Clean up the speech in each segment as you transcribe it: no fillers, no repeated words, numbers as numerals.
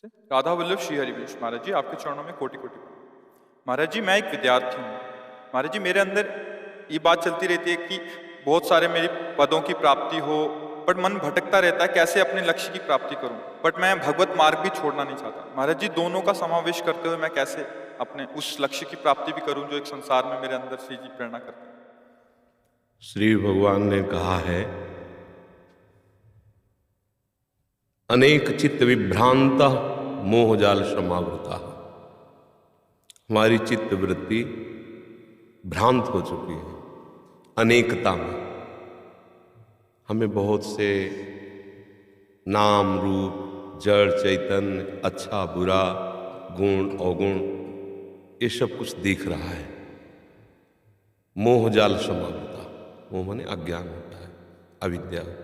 से राधा वल्लभ श्री हरिवंश महाराज जी, आपके चरणों में कोटि कोटि प्रणाम। महाराज जी, मैं एक विद्यार्थी हूँ। महाराज जी, मेरे अंदर ये बात चलती रहती है कि बहुत सारे मेरी पदों की प्राप्ति हो, बट मन भटकता रहता है कैसे अपने लक्ष्य की प्राप्ति करूं। बट मैं भगवत मार्ग भी छोड़ना नहीं चाहता। महाराज जी, दोनों का समावेश करते हुए मैं कैसे अपने उस लक्ष्य की प्राप्ति भी करूं जो एक संसार में मेरे अंदर श्री जी प्रेरणा करते हैं। श्री भगवान ने कहा है, अनेक चित्त विभ्रांत मोहजाल समावृता। हमारी चित्त वृत्ति भ्रांत हो चुकी है अनेकता में। हमें बहुत से नाम रूप जड़ चैतन्य अच्छा बुरा गुण अवगुण ये सब कुछ दिख रहा है। मोहजाल समावृता, मोह माने अज्ञान होता है, अविद्या होती है।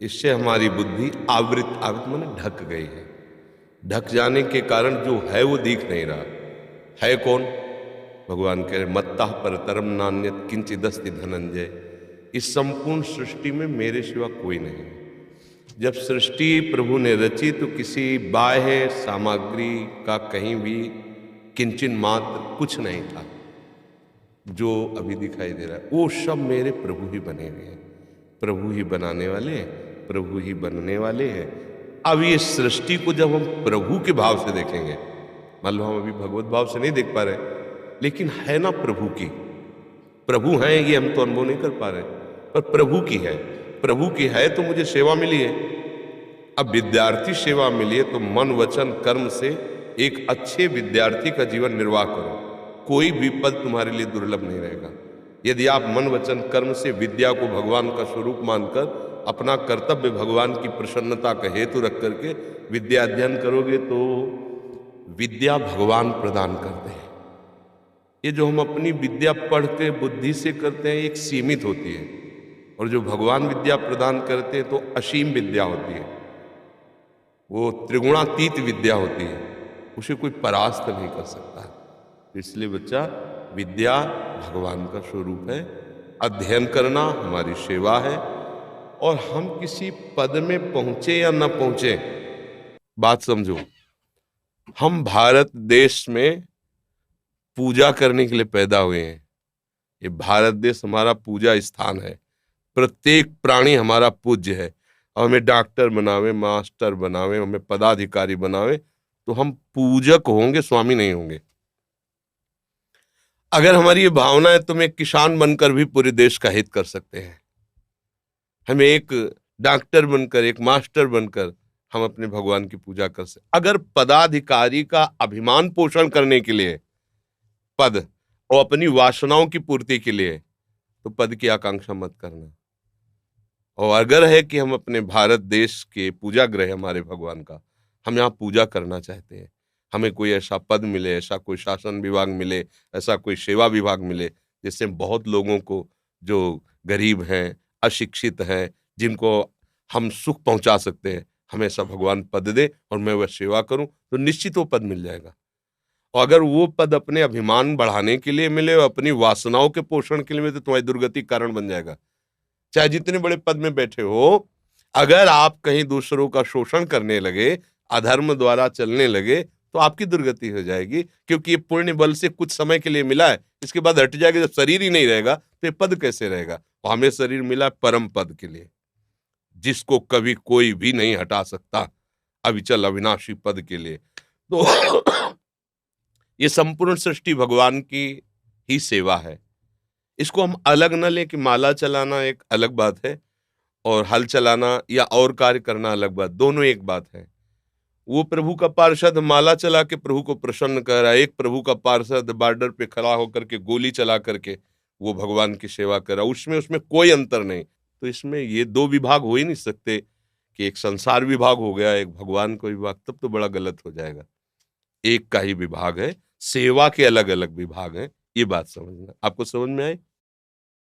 इससे हमारी बुद्धि आवृत माने ढक गई है। ढक जाने के कारण जो है वो दिख नहीं रहा है। कौन? भगवान कह रहे, मत्ता परतरम नान्यत किंचिदस्ति धनंजय। इस संपूर्ण सृष्टि में मेरे सिवा कोई नहीं है। जब सृष्टि प्रभु ने रची तो किसी बाह्य सामग्री का कहीं भी किंचन मात्र कुछ नहीं था। जो अभी दिखाई दे रहा है वो सब मेरे प्रभु ही बने हुए हैं, प्रभु ही बनाने वाले हैं, प्रभु ही बनने वाले हैं। अब ये सृष्टि को जब हम प्रभु के भाव से देखेंगे, मान लो हम अभी भगवत भाव से नहीं देख पा रहे, लेकिन है ना प्रभु की, प्रभु हैं ये हम तो अनुभव नहीं कर पा रहे, पर प्रभु की है। प्रभु की है तो मुझे सेवा मिली है। अब विद्यार्थी सेवा मिली है तो मन वचन कर्म से एक अच्छे विद्यार्थी का जीवन निर्वाह करो। कोई भी पद तुम्हारे लिए दुर्लभ नहीं रहेगा। यदि आप मन वचन कर्म से विद्या को भगवान का स्वरूप मानकर अपना कर्तव्य भगवान की प्रसन्नता का हेतु रख करके विद्या अध्ययन करोगे तो विद्या भगवान प्रदान करते हैं। ये जो हम अपनी विद्या पढ़ के बुद्धि से करते हैं एक सीमित होती है, और जो भगवान विद्या प्रदान करते हैं तो असीम विद्या होती है। वो त्रिगुणातीत विद्या होती है, उसे कोई परास्त नहीं कर सकता है। इसलिए बच्चा, विद्या भगवान का स्वरूप है। अध्ययन करना हमारी सेवा है। और हम किसी पद में पहुंचे या न पहुंचे, बात समझो, हम भारत देश में पूजा करने के लिए पैदा हुए हैं। ये भारत देश हमारा पूजा स्थान है। प्रत्येक प्राणी हमारा पूज्य है। और हमें डॉक्टर बनावे, मास्टर बनावे, हमें पदाधिकारी बनावे तो हम पूजक होंगे, स्वामी नहीं होंगे। अगर हमारी ये भावना है तो हम एक किसान बनकर भी पूरे देश का हित कर सकते हैं। हमें एक डॉक्टर बनकर, एक मास्टर बनकर हम अपने भगवान की पूजा कर सकते। अगर पदाधिकारी का अभिमान पोषण करने के लिए पद और अपनी वासनाओं की पूर्ति के लिए, तो पद की आकांक्षा मत करना। और अगर है कि हम अपने भारत देश के पूजा ग्रह हमारे भगवान का, हम यहाँ पूजा करना चाहते हैं, हमें कोई ऐसा पद मिले, ऐसा कोई शासन विभाग मिले, ऐसा कोई सेवा विभाग मिले जिससे बहुत लोगों को, जो गरीब हैं, अशिक्षित हैं, जिनको हम सुख पहुंचा सकते हैं, हमें ऐसा भगवान पद दे और मैं वह सेवा करूं तो निश्चित वो पद मिल जाएगा। और अगर वो पद अपने अभिमान बढ़ाने के लिए मिले और अपनी वासनाओं के पोषण के लिए मिले तो तुम्हारी दुर्गति कारण बन जाएगा। चाहे जितने बड़े पद में बैठे हो, अगर आप कहीं दूसरों का शोषण करने लगे, अधर्म द्वारा चलने लगे तो आपकी दुर्गति हो जाएगी। क्योंकि ये पुण्य बल से कुछ समय के लिए मिला है, इसके बाद हट जाएगा। जब शरीर ही नहीं रहेगा तो ये पद कैसे रहेगा? और हमें शरीर मिला परम पद के लिए, जिसको कभी कोई भी नहीं हटा सकता, अविचल अविनाशी पद के लिए। तो ये संपूर्ण सृष्टि भगवान की ही सेवा है। इसको हम अलग न ले कि माला चलाना एक अलग बात है और हल चलाना या और कार्य करना अलग बात, दोनों एक बात है। वो प्रभु का पार्षद माला चला के प्रभु को प्रसन्न कर रहा है, एक प्रभु का पार्षद बॉर्डर पे खड़ा होकर के गोली चला करके वो भगवान की सेवा कर रहा है। उसमें कोई अंतर नहीं। तो इसमें ये दो विभाग हो ही नहीं सकते कि एक संसार विभाग हो गया, एक भगवान का विभाग, तब तो बड़ा गलत हो जाएगा। एक का ही विभाग है, सेवा के अलग अलग विभाग हैं। ये बात समझना। आपको समझ में आई?